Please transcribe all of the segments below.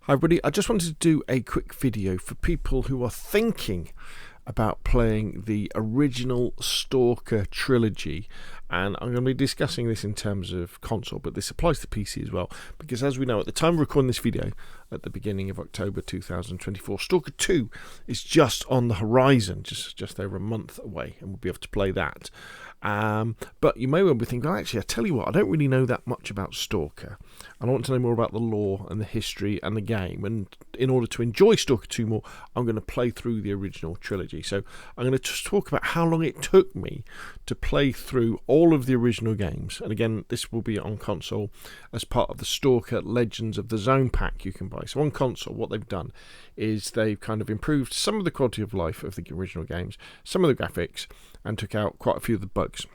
Hi everybody, I just wanted to do a quick video for people who are thinking about playing the original Stalker Trilogy, and I'm going to be discussing this in terms of console, but this applies to PC as well, because as we know, at the time of recording this video, at the beginning of October 2024, Stalker 2 is just on the horizon, just over a month away, and we'll be able to play that. But you may well be thinking, well, actually, I tell you what, I don't really know that much about Stalker, and I want to know more about the lore and the history and the game, and in order to enjoy Stalker 2 more, I'm going to play through the original trilogy. So I'm going to just talk about how long it took me to play through all of the original games, and again, this will be on console as part of the Stalker Legends of the Zone pack you can buy. So on console, what they've done is they've kind of improved some of the quality of life of the original games, some of the graphics, and took out quite a few of the bugs.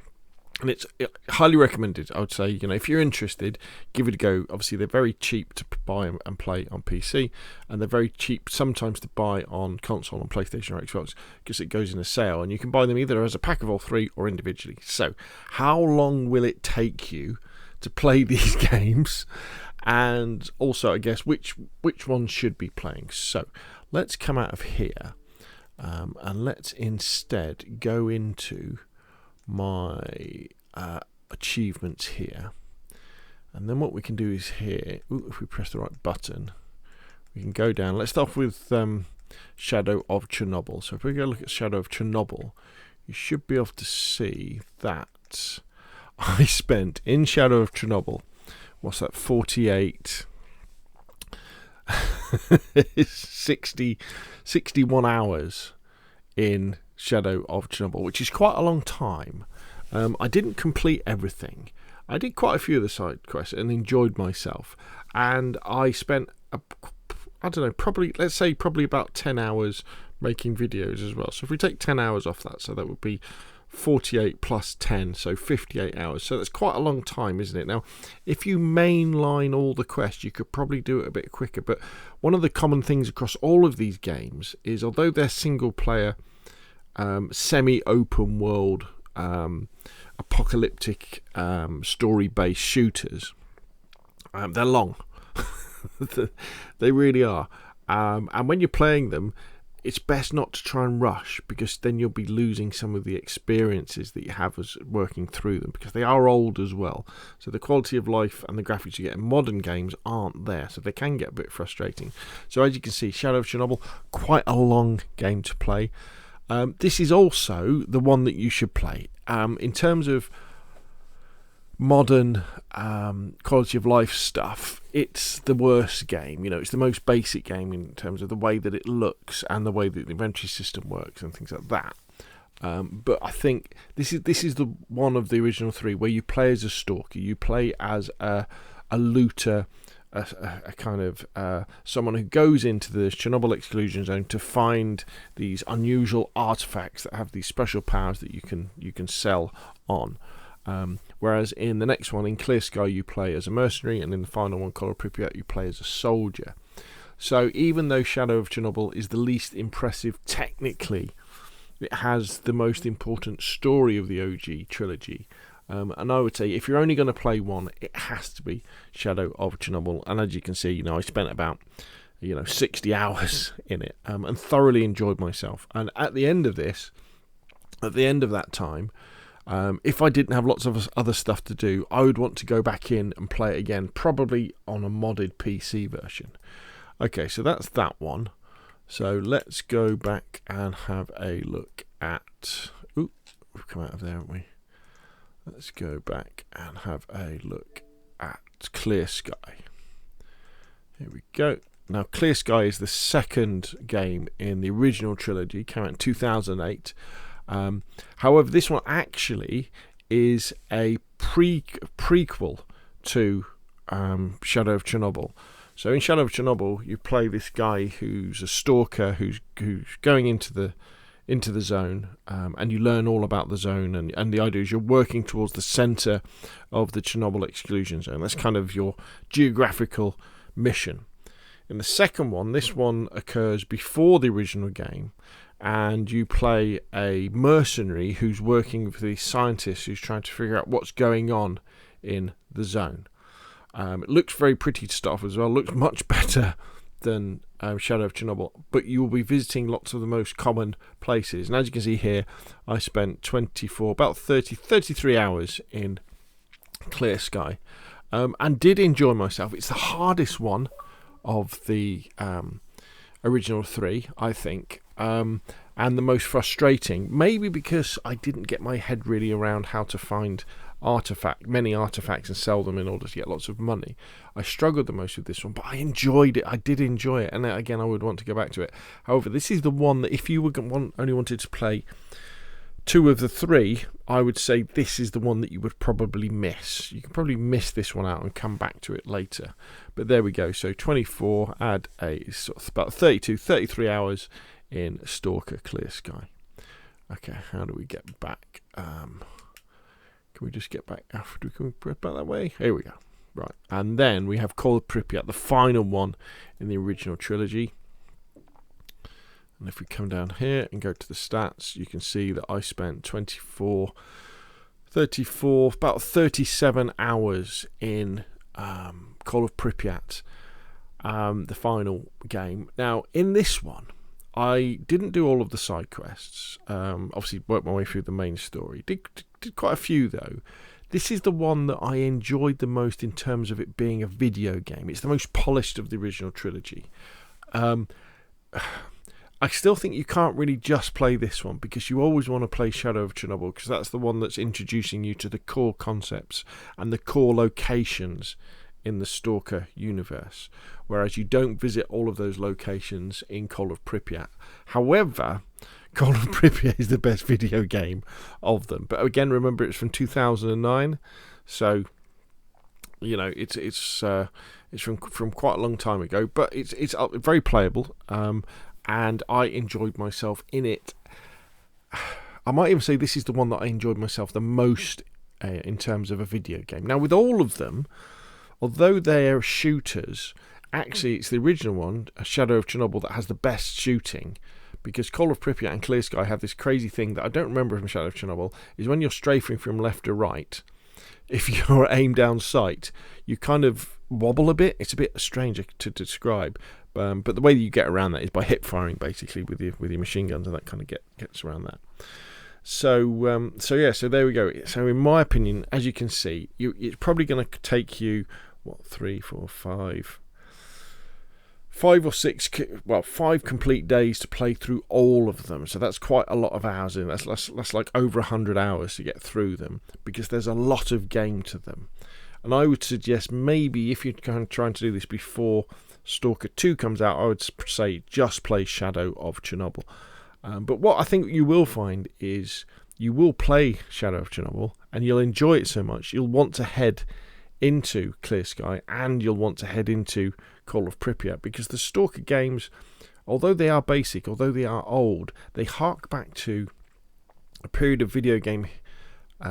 And it's highly recommended. I would say, if you're interested, give it a go. Obviously, they're very cheap to buy and play on PC, and they're very cheap sometimes to buy on console, on PlayStation or Xbox, because it goes in a sale, and you can buy them either as a pack of all three or individually. So, how long will it take you to play these games? And also, I guess, which ones should be playing? So, let's come out of here, and let's instead go into my achievements here, and then what we can do is here, if we press the right button, we can go down. Let's start with Shadow of Chernobyl. So if we go look at Shadow of Chernobyl, you should be able to see that I spent in Shadow of Chernobyl, what's that, 48 61 hours in Shadow of Chernobyl, which is quite a long time. I didn't complete everything. I did quite a few of the side quests and enjoyed myself, and I spent probably about 10 hours making videos as well. So if we take 10 hours off that, so that would be 48 plus 10, so 58 hours. So that's quite a long time, isn't it? Now, if you mainline all the quests, you could probably do it a bit quicker, but one of the common things across all of these games is, although they're single player semi-open world apocalyptic story-based shooters, they're long. They really are, and when you're playing them, it's best not to try and rush, because then you'll be losing some of the experiences that you have as working through them, because they are old as well, so the quality of life and the graphics you get in modern games aren't there, so they can get a bit frustrating. So as you can see, Shadow of Chernobyl, quite a long game to play. This is also the one that you should play. In terms of modern quality of life stuff, it's the worst game. It's the most basic game in terms of the way that it looks and the way that the inventory system works and things like that. But I think this is the one of the original three where you play as a stalker. You play as a looter, a kind of someone who goes into the Chernobyl exclusion zone to find these unusual artifacts that have these special powers that you can sell on. Whereas in the next one, in Clear Sky, you play as a mercenary, and in the final one, Call of Pripyat, you play as a soldier. So even though Shadow of Chernobyl is the least impressive technically, it has the most important story of the OG trilogy. And I would say, if you're only going to play one, it has to be Shadow of Chernobyl. And as you can see, I spent about 60 hours in it, and thoroughly enjoyed myself. And at the end of that time, if I didn't have lots of other stuff to do, I would want to go back in and play it again, probably on a modded PC version. Okay, so that's that one. So let's go back and have a look at... Ooh, we've come out of there, haven't we? Let's go back and have a look at Clear Sky. Here we go. Now, Clear Sky is the second game in the original trilogy, came out in 2008. However, this one actually is a prequel to Shadow of Chernobyl. So in Shadow of Chernobyl, you play this guy who's a stalker who's going into the zone, and you learn all about the zone, and the idea is you're working towards the center of the Chernobyl exclusion zone. That's kind of your geographical mission. In the second one, this one occurs before the original game, and you play a mercenary who's working with these scientists who's trying to figure out what's going on in the zone. It looks very pretty to start off as well. Looks much better than Shadow of Chernobyl, but you will be visiting lots of the most common places. And as you can see here, I spent 33 hours in Clear Sky, and did enjoy myself. It's the hardest one of the original 3, I think, and the most frustrating, maybe because I didn't get my head really around how to find many artifacts and sell them in order to get lots of money. I struggled the most with this one, but I enjoyed it. I did enjoy it, and again, I would want to go back to it. However, this is the one that if you only wanted to play 2 of the 3, I would say this is the one that you would probably miss. You can probably miss this one out and come back to it later. But there we go. So 24, add a sort of about 33 hours in Stalker Clear Sky. Okay, how do we get back? Can we just get back after? Can we put back that way? Here we go. Right, and then we have Call of Pripyat, the final one in the original trilogy. And if we come down here and go to the stats, you can see that I spent 34, about 37 hours in Call of Pripyat, the final game. Now, in this one, I didn't do all of the side quests. Obviously, worked my way through the main story. Did quite a few, though. This is the one that I enjoyed the most in terms of it being a video game. It's the most polished of the original trilogy. I still think you can't really just play this one, because you always want to play Shadow of Chernobyl, because that's the one that's introducing you to the core concepts and the core locations in the Stalker universe, whereas you don't visit all of those locations in Call of Pripyat. However, Call of Pripyat is the best video game of them. But again, remember, it's from 2009, so you know it's from quite a long time ago. But it's very playable. And I enjoyed myself in it. I might even say this is the one that I enjoyed myself the most in terms of a video game. Now, with all of them, although they're shooters, actually it's the original one, Shadow of Chernobyl, that has the best shooting, because Call of Pripyat and Clear Sky have this crazy thing that I don't remember from Shadow of Chernobyl, is when you're strafing from left to right, if you're aim down sight, you kind of wobble a bit. It's a bit strange to describe. But the way that you get around that is by hip firing, basically, with your machine guns, and that kind of gets around that. So there we go. So in my opinion, as you can see, it's probably going to take you 5 complete days to play through all of them. So that's quite a lot of hours in. That's like over 100 hours to get through them, because there's a lot of game to them. And I would suggest maybe if you're kind of trying to do this before Stalker 2 comes out, I would say just play Shadow of Chernobyl. But what I think you will find is you will play Shadow of Chernobyl and you'll enjoy it so much you'll want to head into Clear Sky and you'll want to head into Call of Pripyat, because the Stalker games, although they are basic, although they are old, they hark back to a period of video game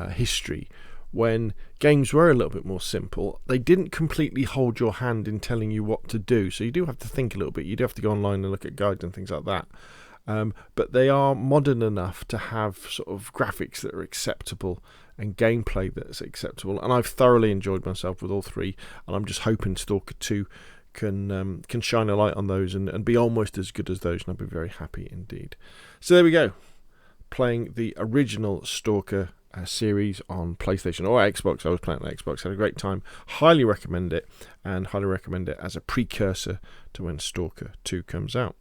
history when games were a little bit more simple. They didn't completely hold your hand in telling you what to do, so you do have to think a little bit. You do have to go online and look at guides and things like that. But they are modern enough to have sort of graphics that are acceptable and gameplay that's acceptable. And I've thoroughly enjoyed myself with all 3, and I'm just hoping Stalker 2 can shine a light on those and be almost as good as those, and I'll be very happy indeed. So there we go, playing the original Stalker series on PlayStation or Xbox. I was playing on Xbox, had a great time. Highly recommend it, and highly recommend it as a precursor to when Stalker 2 comes out.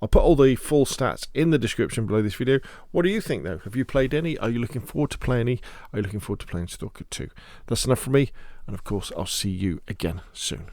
I'll put all the full stats in the description below this video. What do you think, though? Have you played any? Are you looking forward to playing any? Are you looking forward to playing Stalker 2? That's enough from me, and of course I'll see you again soon.